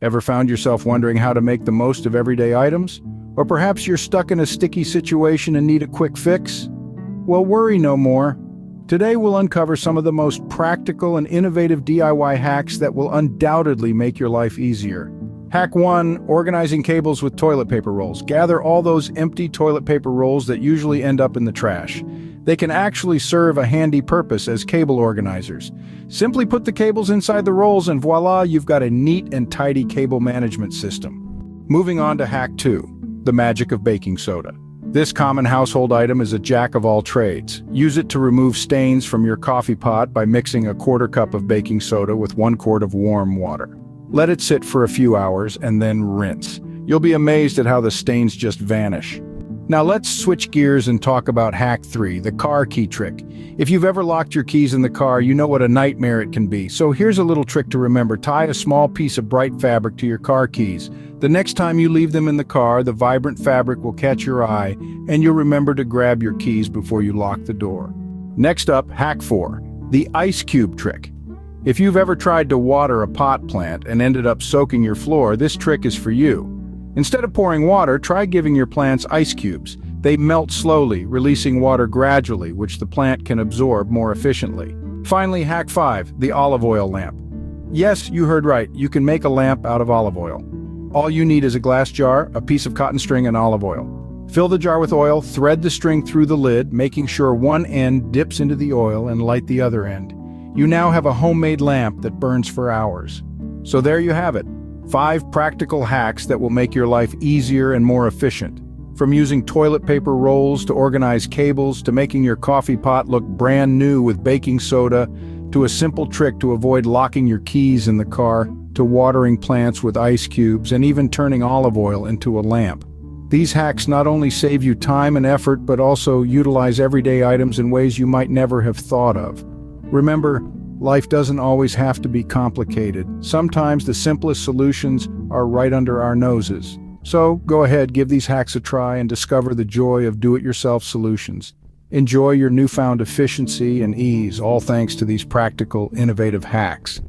Ever found yourself wondering how to make the most of everyday items? Or perhaps you're stuck in a sticky situation and need a quick fix? Well, worry no more. Today we'll uncover some of the most practical and innovative DIY hacks that will undoubtedly make your life easier. Hack 1. Organizing cables with toilet paper rolls. Gather all those empty toilet paper rolls that usually end up in the trash. They can actually serve a handy purpose as cable organizers. Simply put the cables inside the rolls and voila, you've got a neat and tidy cable management system. Moving on to Hack 2. The magic of baking soda. This common household item is a jack of all trades. Use it to remove stains from your coffee pot by mixing a quarter cup of baking soda with 1 quart of warm water. Let it sit for a few hours and then rinse. You'll be amazed at how the stains just vanish. Now let's switch gears and talk about Hack 3, the car key trick. If you've ever locked your keys in the car, you know what a nightmare it can be. So here's a little trick to remember. Tie a small piece of bright fabric to your car keys. The next time you leave them in the car, the vibrant fabric will catch your eye, and you'll remember to grab your keys before you lock the door. Next up, Hack 4, the ice cube trick. If you've ever tried to water a pot plant and ended up soaking your floor, this trick is for you. Instead of pouring water, try giving your plants ice cubes. They melt slowly, releasing water gradually, which the plant can absorb more efficiently. Finally, Hack 5, the olive oil lamp. Yes, you heard right, you can make a lamp out of olive oil. All you need is a glass jar, a piece of cotton string, and olive oil. Fill the jar with oil, thread the string through the lid, making sure one end dips into the oil, and light the other end. You now have a homemade lamp that burns for hours. So there you have it. 5 practical hacks that will make your life easier and more efficient. From using toilet paper rolls to organize cables, to making your coffee pot look brand new with baking soda, to a simple trick to avoid locking your keys in the car, to watering plants with ice cubes, and even turning olive oil into a lamp. These hacks not only save you time and effort, but also utilize everyday items in ways you might never have thought of. Remember, life doesn't always have to be complicated. Sometimes the simplest solutions are right under our noses. So go ahead, give these hacks a try and discover the joy of do-it-yourself solutions. Enjoy your newfound efficiency and ease, all thanks to these practical, innovative hacks.